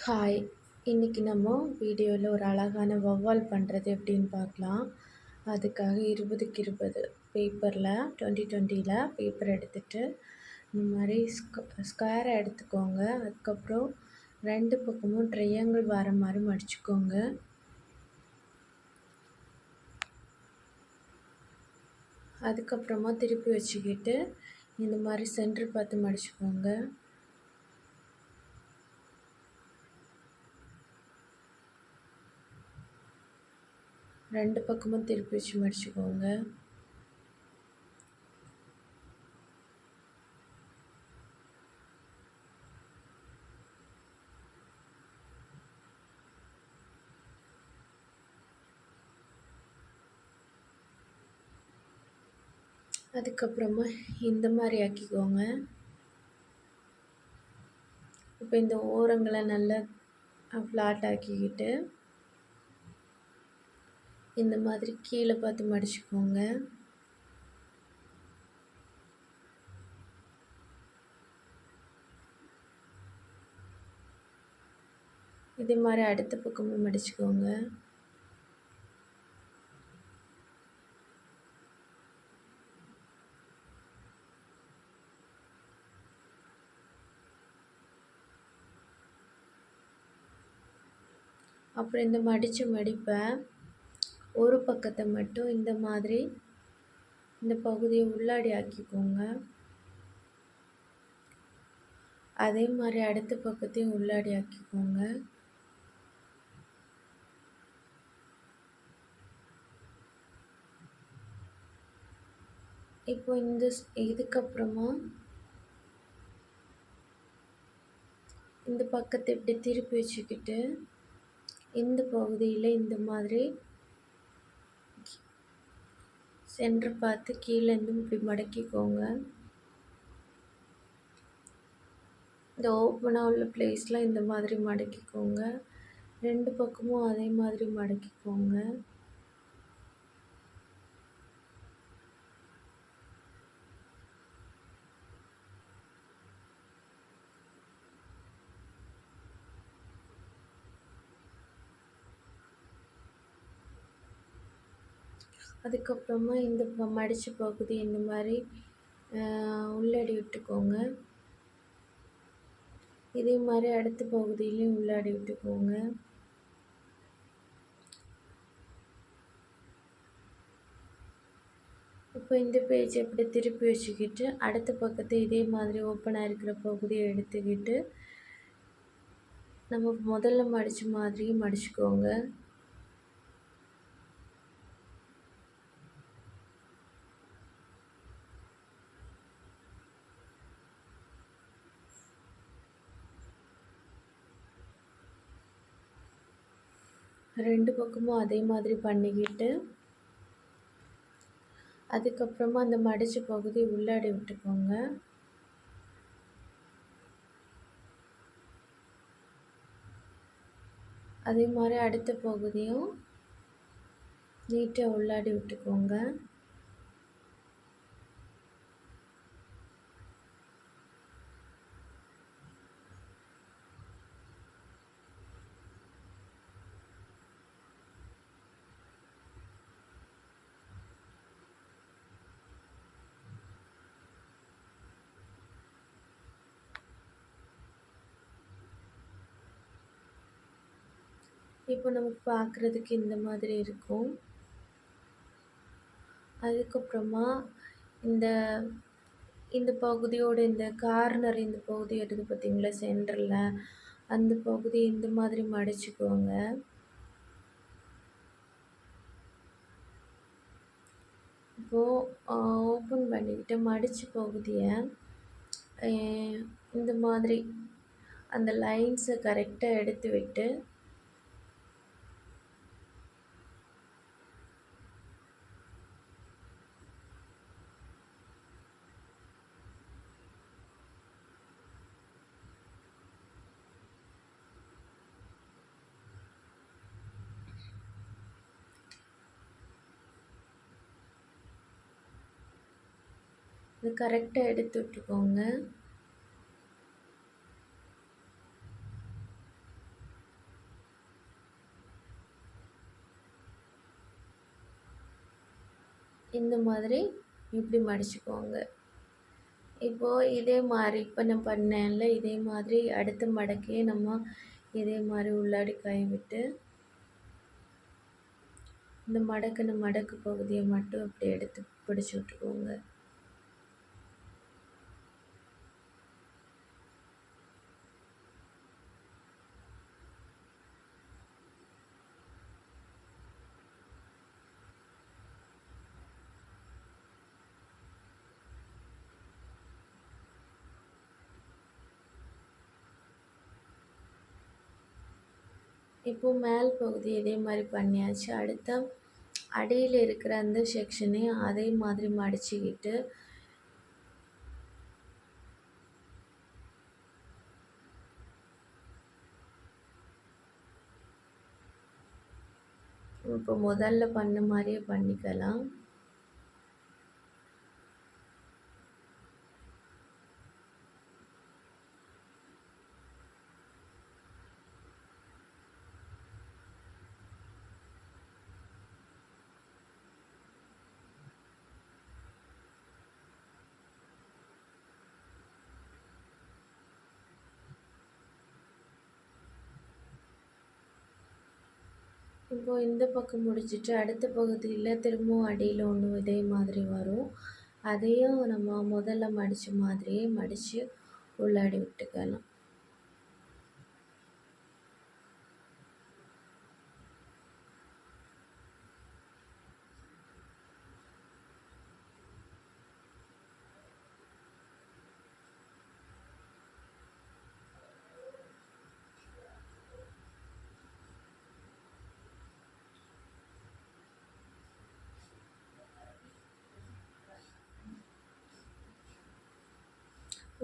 Hi! இன்னைக்கு நம்ம வீடியோவில் ஒரு அழகான வௌவால் பண்ணுறது எப்படின்னு பார்க்கலாம். அதுக்காக 20க்கு 20 பேப்பரில் 2020ல் பேப்பர் எடுத்துகிட்டு இந்த மாதிரி ஸ்கொயரை எடுத்துக்கோங்க. அதுக்கப்புறம் 2 பக்கமும் ட்ரையாங்கிள் வர மாதிரி மடிச்சுக்கோங்க. அதுக்கப்புறமா திருப்பி வச்சுக்கிட்டு இந்த மாதிரி சென்டர் பார்த்து மடிச்சுக்கோங்க. ரெண்டு பக்கமும் திருப்பி வச்சு மடிச்சுக்கோங்க. அதுக்கப்புறமா இந்த மாதிரி ஆக்கிக்கோங்க. இப்போ இந்த ஓரங்களை நல்லா ஃப்ளாட் ஆக்கிக்கிட்டு இந்த மாதிரி கீழே பார்த்து மடிச்சுக்கோங்க. இதே மாதிரி அடுத்த பக்கமும் மடிச்சுக்கோங்க. அப்புறம் இந்த மடித்த மடிப்பை ஒரு பக்கத்தை மட்டும் இந்த மாதிரி இந்த பகுதியை உள்ளாடி ஆக்கிக்கோங்க. அதே மாதிரி அடுத்த பக்கத்தையும் உள்ளாடி ஆக்கிக்கோங்க. இப்போ இதுக்கப்புறமா இந்த பக்கத்தை இப்படி திருப்பி வச்சுக்கிட்டு இந்த பகுதியில் இந்த மாதிரி சென்டர் பார்த்து கீழேருந்து இப்படி மடக்கிக்கோங்க. இந்த ஓப்பனாக உள்ள பிளேஸில் இந்த மாதிரி மடக்கிக்கோங்க. 2 பக்கமும் அதே மாதிரி மடக்கிக்கோங்க. அதுக்கப்புறமா இந்த மடித்த பகுதி இந்த மாதிரி உள்ளாடி விட்டுக்கோங்க. இதே மாதிரி அடுத்த பகுதியிலையும் உள்ளாடி விட்டுக்கோங்க. இப்போ இந்த பேஜ் எப்படி திருப்பி வச்சுக்கிட்டு அடுத்த பக்கத்தை இதே மாதிரி ஓப்பனாக இருக்கிற பகுதியை எடுத்துக்கிட்டு நம்ம முதல்ல மடித்த மாதிரியும் மடிச்சுக்கோங்க. ரெண்டு பக்கமும் அதே மாதிரி பண்ணிக்கிட்டு அதுக்கப்புறமா அந்த மடித்த பகுதி உள்ளாடி விட்டுக்கோங்க. அதே மாதிரி அடுத்த பகுதியும் நீட்டாக உள்ளாடி விட்டுக்கோங்க. இப்போ நமக்கு பார்க்குறதுக்கு இந்த மாதிரி இருக்கும். அதுக்கப்புறமா இந்த இந்த பகுதியோட இந்த கார்னர் இந்த பகுதி இருக்குது பார்த்தீங்களா சென்டரில், அந்த பகுதி இந்த மாதிரி மடிச்சுக்கோங்க. இப்போது ஓப்பன் பண்ணிக்கிட்டு மடித்த பகுதியை இந்த மாதிரி அந்த லைன்ஸை கரெக்டாக எடுத்து விட்டு இது கரெக்டாக எடுத்து விட்டுக்கோங்க. இந்த மாதிரி இப்படி மடிச்சுக்கோங்க. இப்போது இதே மாதிரி இப்போ நான் பண்ணேன்ல, இதே மாதிரி அடுத்த மடக்கையே நம்ம இதே மாதிரி உள்ளாடி கை விட்டு இந்த மடக்குன மடக்கு பகுதியை மட்டும் இப்படி எடுத்து பிடிச்சி விட்டுக்கோங்க. இப்போது மேல் பகுதி இதே மாதிரி பண்ணியாச்சு. அடுத்த அடியில் இருக்கிற அந்த செக்ஷனையும் அதே மாதிரி மடிச்சுக்கிட்டு இப்போ முதல்ல பண்ண மாதிரியே பண்ணிக்கலாம். இப்போது இந்த பக்கம் முடிச்சுட்டு அடுத்த பகுதியில் திரும்பவும் அடியில் ஒன்று இதே மாதிரி வரும். அதையும் நம்ம முதல்ல மடித்த மாதிரியே மடித்து உள்ளாடி விட்டுக்கலாம்.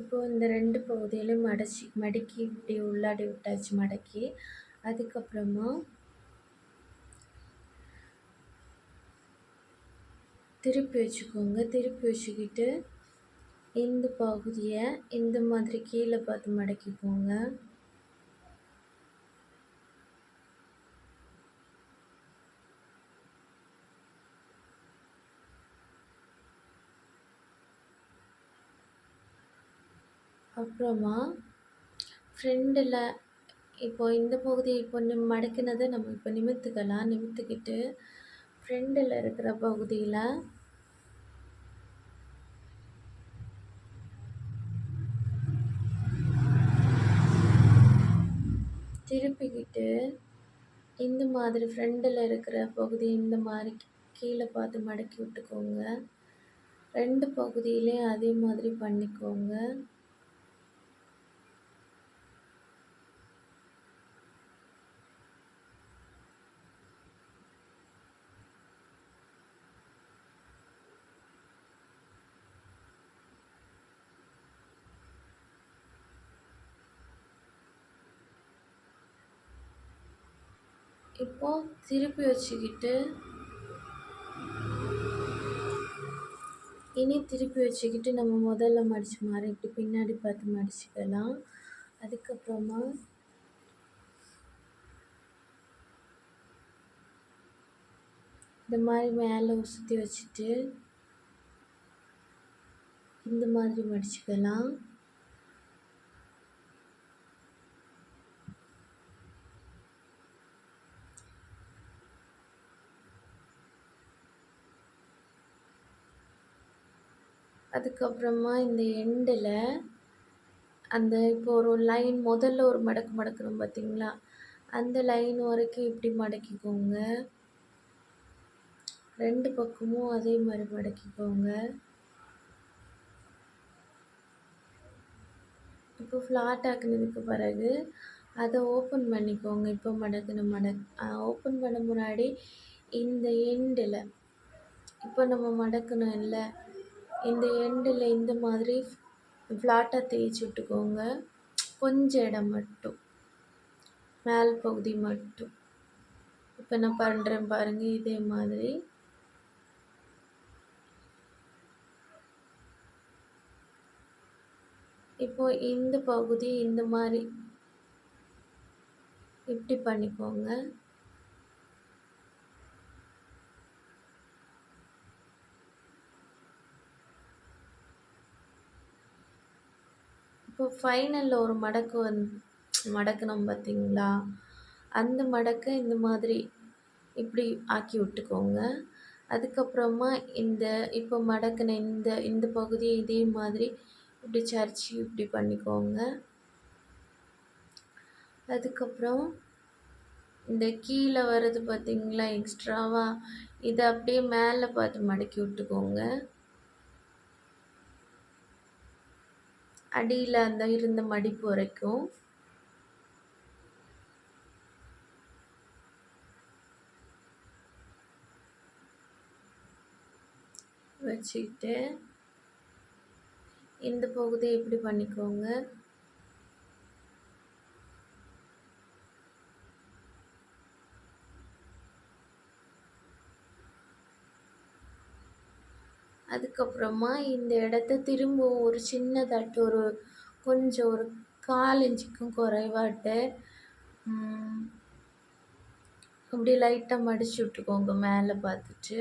இப்போது இந்த 2 பகுதியிலையும் மடக்கி இப்படி உள்ளாடி விட்டாச்சு மடக்கி. அதுக்கப்புறமா திருப்பி வச்சுக்கோங்க. திருப்பி வச்சுக்கிட்டு இந்த பகுதியை இந்த மாதிரி கீழே பார்த்து மடக்கிக்கோங்க. அப்புறமா ஃப்ரெண்டில் இப்போது இந்த பகுதியை இப்போ மடக்கினதை நம்ம இப்போ நிமித்துக்கலாம். நிமித்துக்கிட்டு ஃப்ரெண்டில் இருக்கிற பகுதியில் திருப்பிக்கிட்டு இந்த மாதிரி ஃப்ரெண்டில் இருக்கிற பகுதி இந்த மாதிரி கீழே பார்த்து மடக்கி விட்டுக்கோங்க. 2 பகுதியிலையும் அதே மாதிரி பண்ணிக்கோங்க. இப்போது திருப்பி வச்சுக்கிட்டு திருப்பி வச்சுக்கிட்டு நம்ம முதல்ல மடித்த மாதிரி இப்படி பின்னாடி பார்த்து மடிச்சுக்கலாம். அதுக்கப்புறமா இந்த மாதிரி மேலே சுற்றி வச்சுட்டு இந்த மாதிரி மடிச்சுக்கலாம். அதுக்கப்புறமா இந்த எண்டில் அந்த இப்போ ஒரு லைன் முதல்ல ஒரு மடக்கு மடக்கணும் பார்த்தீங்களா, அந்த லைன் வரைக்கும் இப்படி மடக்கிக்கோங்க. 2 பக்கமும் அதே மாதிரி மடக்கிக்கோங்க. இப்போ ஃப்ளாட் ஆக்குனதுக்கு பிறகு அதை ஓப்பன் பண்ணிக்கோங்க. இப்போ ஓப்பன் பண்ண முன்னாடி இந்த எண்டில் இப்போ நம்ம மடக்கணும் இல்லை, இந்த எண்டில் இந்த மாதிரி ஃப்ளாட்டாக தேய்ச்சி விட்டுக்கோங்க. கொஞ்சம் இடம் மட்டும், மேல் பகுதி மட்டும். இப்போ நான் பண்ணுறேன் பாருங்கள், இதே மாதிரி இப்போ இந்த பகுதி இந்த மாதிரி இப்படி பண்ணிக்கோங்க. ஃபைனலில் ஒரு மடக்கு மடக்கணும் பார்த்தீங்களா, அந்த மடக்கை இந்த மாதிரி இப்படி ஆக்கி விட்டுக்கோங்க. அதுக்கப்புறமா இப்போ மடக்கின இந்த இந்த பகுதியை இதே மாதிரி இப்படி சரிச்சு இப்படி பண்ணிக்கோங்க. அதுக்கப்புறம் இந்த கீழே வர்றது பார்த்தீங்களா எக்ஸ்ட்ராவா, இதை அப்படியே மேலே பார்த்து மடக்கி விட்டுக்கோங்க. அடியில் அந்த இருந்த மடிப்பு வரைக்கும் வச்சுக்கிட்டு இந்த பகுதியை இப்படி பண்ணிக்கோங்க. அதுக்கப்புறமா இந்த இடத்த திரும்ப ஒரு சின்னதாட்டு ஒரு கொஞ்சம் ஒரு 1/4 இன்ச்சுக்கும் குறைவாட்டு அப்படி லைட்டாக மடிச்சு விட்டுக்கோங்க. மேலே பார்த்துட்டு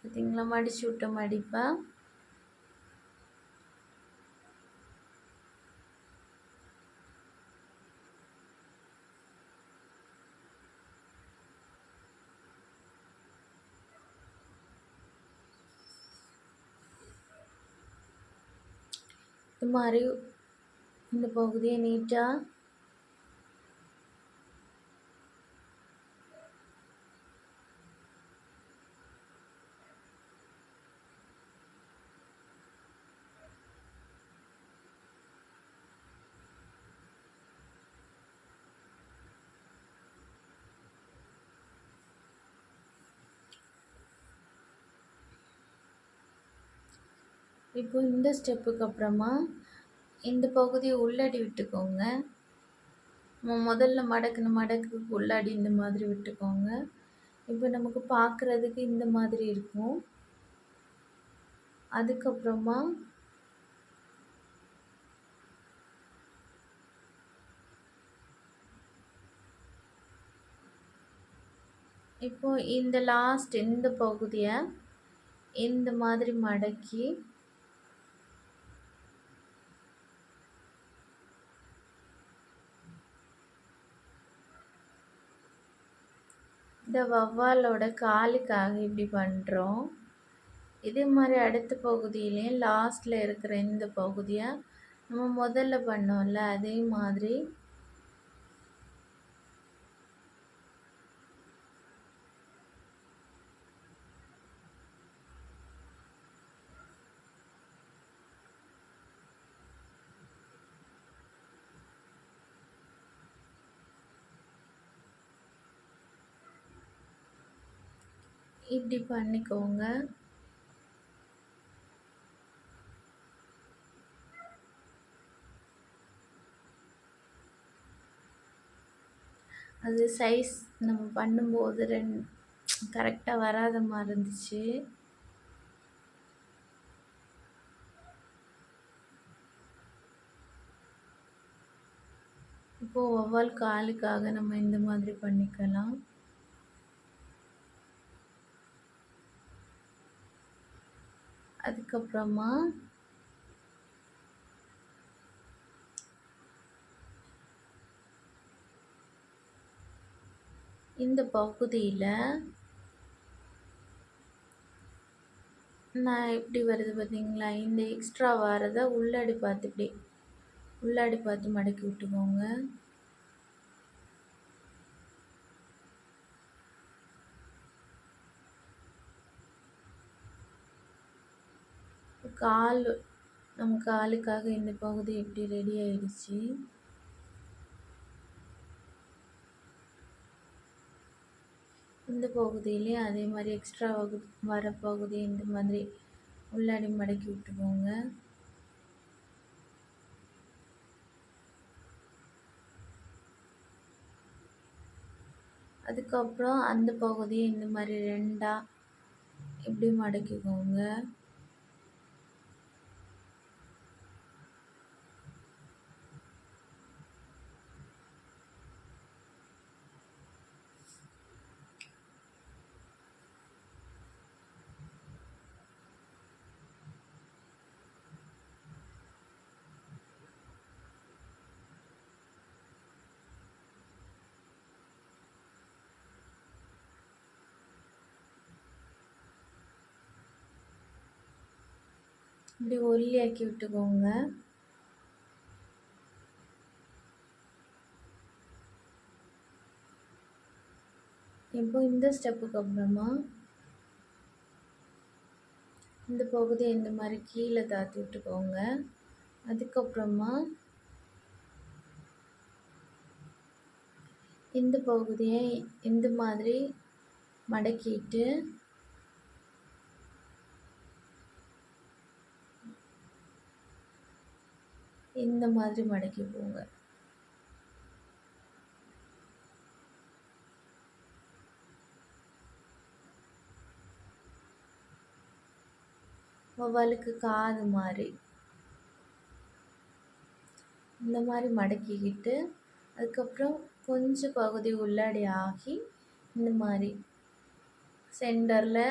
பார்த்தீங்களா, மடிச்சு விட்ட மடிப்பா. இது மாதிரி இந்த பகுதியை நீட்டாக இப்போ இந்த ஸ்டெப்புக்கு அப்புறமா இந்த பகுதியை உள்ளடி விட்டுக்கோங்க. முதல்ல மடக்குன மடக்குக்கு உள்ளடி இந்த மாதிரி விட்டுக்கோங்க. இப்போ நமக்கு பார்க்குறதுக்கு இந்த மாதிரி இருக்கும். அதுக்கப்புறமா இப்போ இந்த லாஸ்ட் இந்த பகுதியை இந்த மாதிரி மடக்கி இந்த வவ்வாலோட காலுக்காக இப்படி பண்ணுறோம். இதே மாதிரி அடுத்த பகுதியிலையும் லாஸ்ட்டில் இருக்கிற இந்த பகுதியை நம்ம முதல்ல பண்ணோம்ல அதே மாதிரி இப்படி பண்ணிக்கோங்க. அது சைஸ் நம்ம பண்ணும்போது கரெக்டாக வராத மாதிரி இருந்துச்சு. இப்போது வவ்வால் காலுக்காக நம்ம இந்த மாதிரி பண்ணிக்கலாம். அதுக்கப்புறமா இந்த பகுதியில் நான் எப்படி வருது பார்த்தீங்களா, இந்த எக்ஸ்ட்ரா வரதை உள்ளாடி பார்த்து இப்படி உள்ளாடி பார்த்து மடக்கி விட்டுக்கோங்க. நம்ம காலுக்காக இந்த பகுதி எப்படி ரெடி ஆயிடுச்சு. இந்த பகுதியிலையும் அதே மாதிரி எக்ஸ்ட்ரா வர பகுதி இந்த மாதிரி உள்ளாடி மடக்கி விட்டுக்கோங்க. அதுக்கப்புறம் அந்த பகுதியை இந்த மாதிரி 2ஆ இப்படி மடக்கிக்கோங்க. இப்படி ஒல்லியாக்கி விட்டுக்கோங்க. இப்போ இந்த ஸ்டெப்புக்கு அப்புறமா இந்த பகுதியை இந்த மாதிரி கீழே தாத்தி விட்டுக்கோங்க. அதுக்கப்புறமா இந்த பகுதியை இந்த மாதிரி மடக்கிட்டு இந்த மாதிரி மடக்கி போங்க. வவ்வாலுக்கு காது மாதிரி இந்த மாதிரி மடக்கிக்கிட்டு அதுக்கப்புறம் கொஞ்சம் பகுதி உள்ளாடி ஆகி இந்த மாதிரி சென்டரில்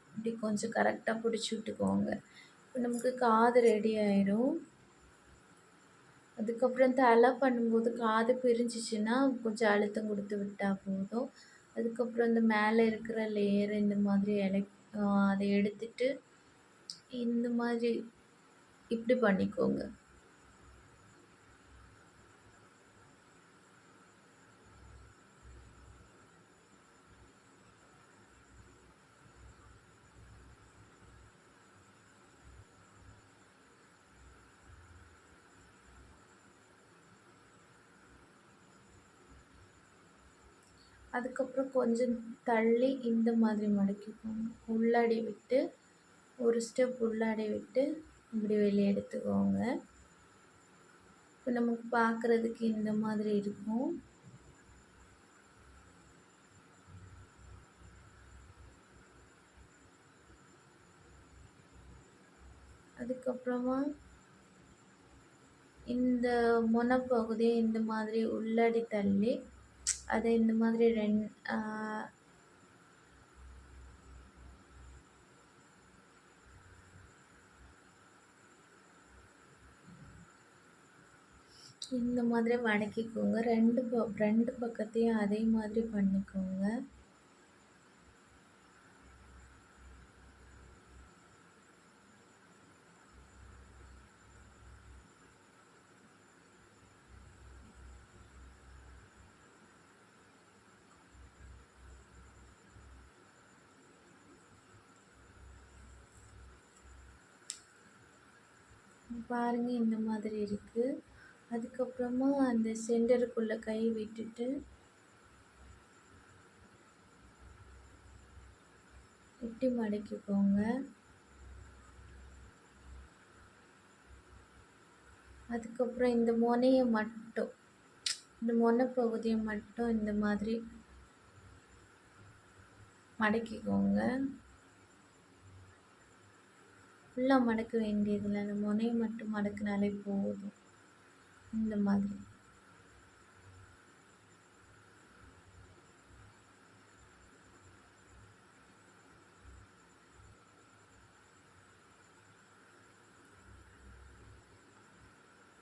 இப்படி கொஞ்சம் கரெக்டாக பிடிச்சி விட்டுக்கோங்க. இப்போ நமக்கு காது ரெடி ஆயிடும். அதுக்கப்புறம் தலை பண்ணும்போது காது பிரிஞ்சிச்சுன்னா கொஞ்சம் அழுத்தம் கொடுத்து விட்டால் போதும். அதுக்கப்புறம் இந்த மேலே இருக்கிற லேயர் இந்த மாதிரி அதை எடுத்துட்டு இந்த மாதிரி இப்படி பண்ணிக்கோங்க. அதுக்கப்புறம் கொஞ்சம் தள்ளி இந்த மாதிரி மடக்கிக்கோங்க. உள்ளாடி விட்டு ஒரு ஸ்டெப் உள்ளாடி விட்டு இப்படி வெளியே எடுத்துக்கோங்க. இப்போ நமக்கு பார்க்குறதுக்கு இந்த மாதிரி இருக்கும். அதுக்கப்புறமா இந்த முனைப்பகுதியை இந்த மாதிரி உள்ளாடி தள்ளி அதை இந்த மாதிரி இந்த மாதிரி மடக்கிக்கோங்க. ரெண்டு பக்கத்தையும் அதே மாதிரி பண்ணிக்கோங்க. பாருங்க இந்த மாதிரி இருக்கு. அதுக்கப்புறமா அந்த சென்டருக்குள்ள கை விட்டுட்டு இப்படி மடக்கிக்கோங்க. அதுக்கப்புறம் இந்த முனையை மட்டும் இந்த முனை பகுதியை மட்டும் இந்த மாதிரி மடக்கிக்கோங்க. ஃபுல்லாக மடக்க வேண்டியதில்லை, அந்த முனையை மட்டும் மடக்கினாலே போதும். இந்த மாதிரி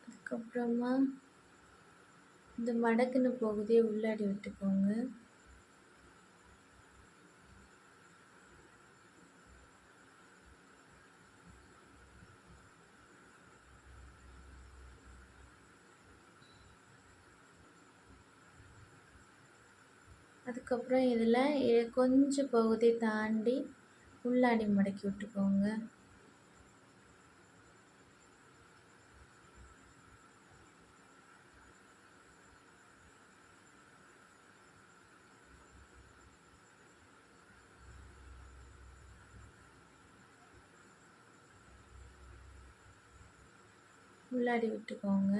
அதுக்கப்புறமா இந்த மடக்கின பகுதியை உள்ளாடி விட்டுக்கோங்க. அதுக்கப்புறம் இதில் கொஞ்சம் பகுதி தாண்டி உள்ளாடி மடக்கி விட்டுக்கோங்க. உள்ளாடி விட்டுக்கோங்க.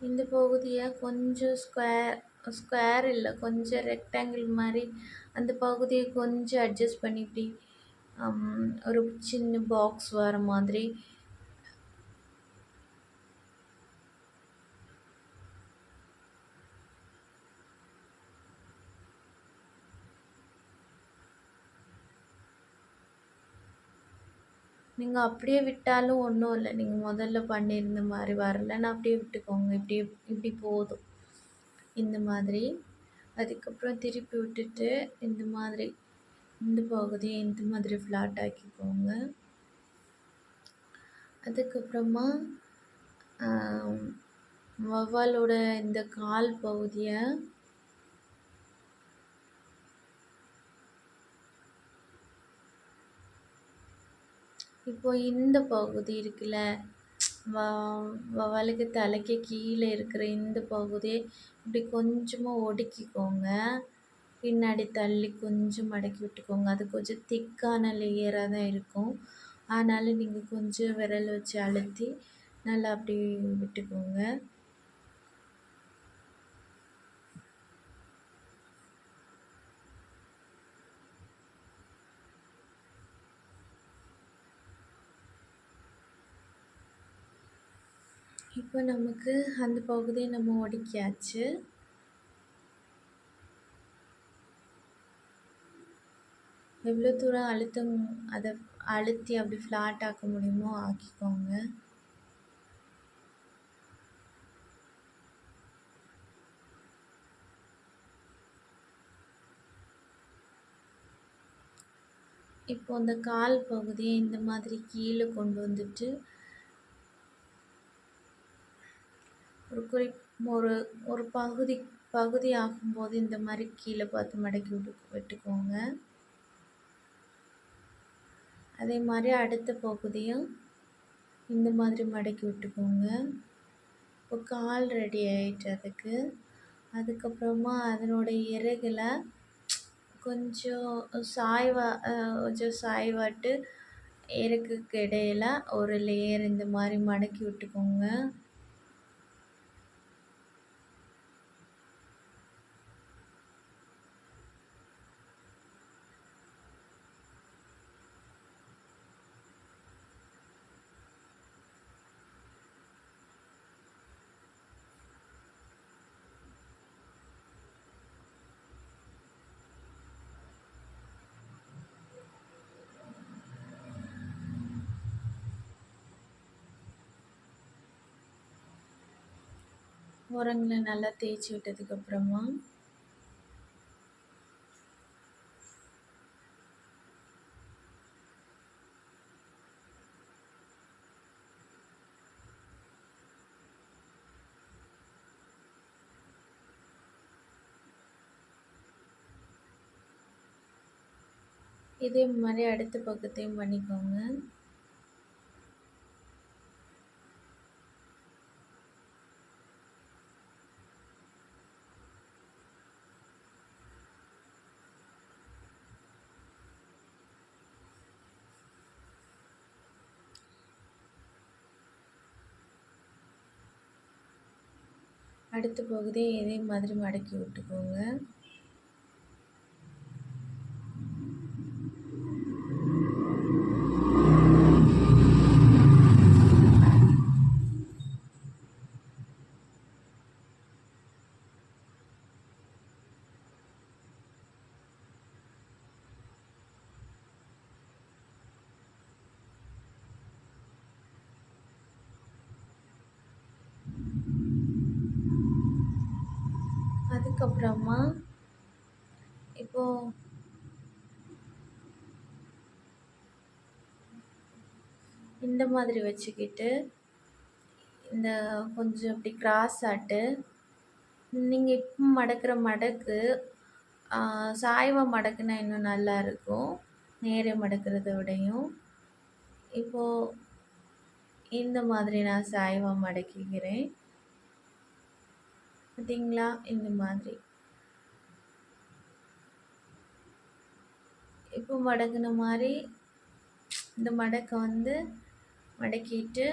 இந்த பகுதியை கொஞ்சம் ஸ்கொயர் இல்லை, கொஞ்சம் ரெக்டாங்கிள் மாதிரி அந்த பகுதியை கொஞ்சம் அட்ஜஸ்ட் பண்ணி இப்படி ஒரு சின்ன பாக்ஸ் வர மாதிரி நீங்க அப்படியே விட்டாலும் ஒண்ணும் இல்ல. நீங்க முதல்ல பண்ணியிருந்த மாரி வரலன்னா அப்படியே விட்டுக்கோங்க. இப்படி போதும். இந்த மாதிரி. அதுக்கப்புறம் திருப்பி விட்டுட்டு இந்த மாதிரி இந்த பகுதியை இந்த மாதிரி ஃப்ளாட் ஆக்கிக்கோங்க. அதுக்கப்புறமா வவ்வாலோட இந்த கால் பகுதியை இப்போ இந்த பகுதி இருக்குல்ல, வவ்வாலுக்கு தலைக்கு கீழே இருக்கிற இந்த பகுதியை இப்படி கொஞ்சமாக ஒடுக்கிக்கோங்க. பின்னாடி தள்ளி கொஞ்சம் மடக்கி விட்டுக்கோங்க. அது கொஞ்சம் திக்கான லேயராக தான் இருக்கும். அதனால நீங்கள் கொஞ்சம் விரல் வச்சு அழுத்தி நல்லா அப்படி விட்டுக்கோங்க. இப்போ நமக்கு அந்த பகுதியை நம்ம ஒடுக்கியாச்சு. எவ்வளோ தூரம் அதை அழுத்தி அப்படி ஃப்ளாட் ஆக்க முடியுமோ ஆக்கிக்கோங்க. இப்போ அந்த கால் பகுதியை இந்த மாதிரி கீழே கொண்டு வந்துட்டு ஒரு ஒரு பகுதி ஆகும்போது இந்த மாதிரி கீழே பார்த்து மடக்கி விட்டுக்கோங்க. அதே மாதிரி அடுத்த பகுதியும் இந்த மாதிரி மடக்கி விட்டுக்கோங்க. இப்போ கால் ரெடி ஆயிட்டு அதுக்கப்புறமா அதனுடைய இறகுல கொஞ்சம் சாய்வாட்டு இறகுக்கு இடையில ஒரு லேயர் இந்த மாதிரி மடக்கி விட்டுக்கோங்க. ஓரங்களை நல்லா தேய்ச்சி விட்டதுக்கப்புறமா இதே மாதிரி அடுத்த பக்கத்தையும் பண்ணிக்கோங்க. அடுத்த பகுதியை இதே மாதிரி மடக்கி விட்டுக்கோங்க. அதுக்கப்புறமா இப்போ இந்த மாதிரி வச்சுக்கிட்டு இந்த கொஞ்சம் இப்படி கிராஸ் ஆட்டு நீங்கள் இப்போ மடக்கிற மடக்கு சாய்வாக மடக்குனா இன்னும் நல்லா இருக்கும், நேரே மடக்கிறத விடையும். இப்போது இந்த மாதிரி நான் சாய்வாக மடக்கிக்கிறேன் பார்த்தீங்களா. இந்த மாதிரி இப்போ மடக்குன மாதிரி இந்த மடக்கை மடக்கிட்டு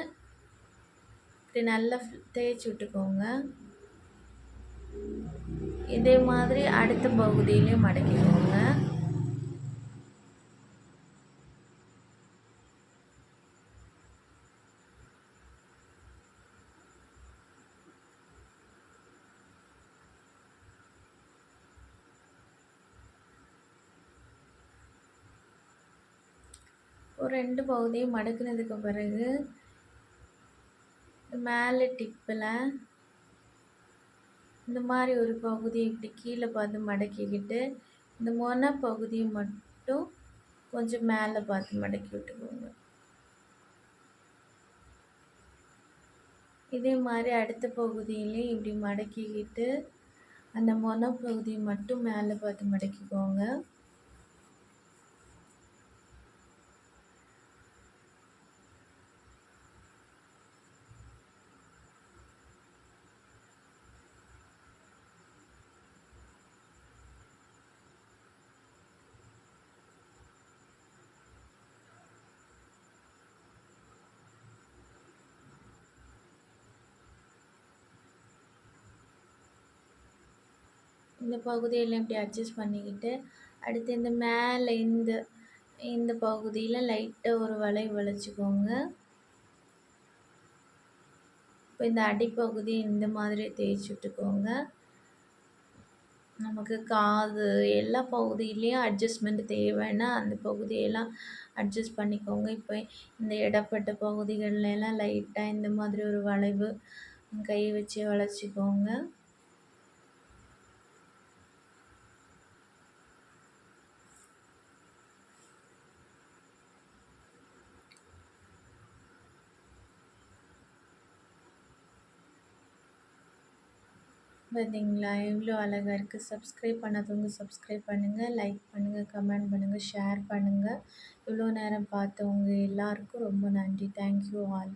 இப்படி நல்லா தேய்ச்சி விட்டுக்கோங்க. இதே மாதிரி அடுத்த பகுதியிலையும் மடக்கிக்கோங்க. ஒரு 2 பகுதியும் மடக்குனதுக்கு பிறகு மேலே டிப்பில் இந்த மாதிரி ஒரு பகுதியை இப்படி கீழே பார்த்து மடக்கிக்கிட்டு இந்த மொன பகுதியை மட்டும் கொஞ்சம் மேலே பார்த்து மடக்கி விட்டுக்கோங்க. இதே மாதிரி அடுத்த பகுதியிலையும் இப்படி மடக்கிக்கிட்டு அந்த மொன பகுதியை மட்டும் மேலே பார்த்து மடக்கிக்கோங்க. இந்த பகுதியெல்லாம் இப்படி அட்ஜஸ்ட் பண்ணிக்கிட்டு அடுத்து இந்த மேலே இந்த பகுதியில் லைட்டாக ஒரு வளைவு வளைச்சிக்கோங்க. இப்போ இந்த அடிப்பகுதி இந்த மாதிரி தேய்ச்சி விட்டுக்கோங்க. நமக்கு காது எல்லா பகுதியிலையும் அட்ஜஸ்ட்மெண்ட் தேவைன்னா அந்த பகுதியெல்லாம் அட்ஜஸ்ட் பண்ணிக்கோங்க. இப்போ இந்த இடப்பட்ட பகுதிகள்லாம் லைட்டாக இந்த மாதிரி ஒரு வளைவு கையை வச்சு வளைச்சிக்கோங்க. பார்த்தீங்களா எவ்வளோ அழகாக இருக்குது. சப்ஸ்கிரைப் பண்ணாதவங்க சப்ஸ்கிரைப் பண்ணுங்கள், லைக் பண்ணுங்கள், கமெண்ட் பண்ணுங்கள், ஷேர் பண்ணுங்கள். இவ்வளோ நேரம் பார்த்தவங்க எல்லாருக்கும் ரொம்ப நன்றி. Thank you all.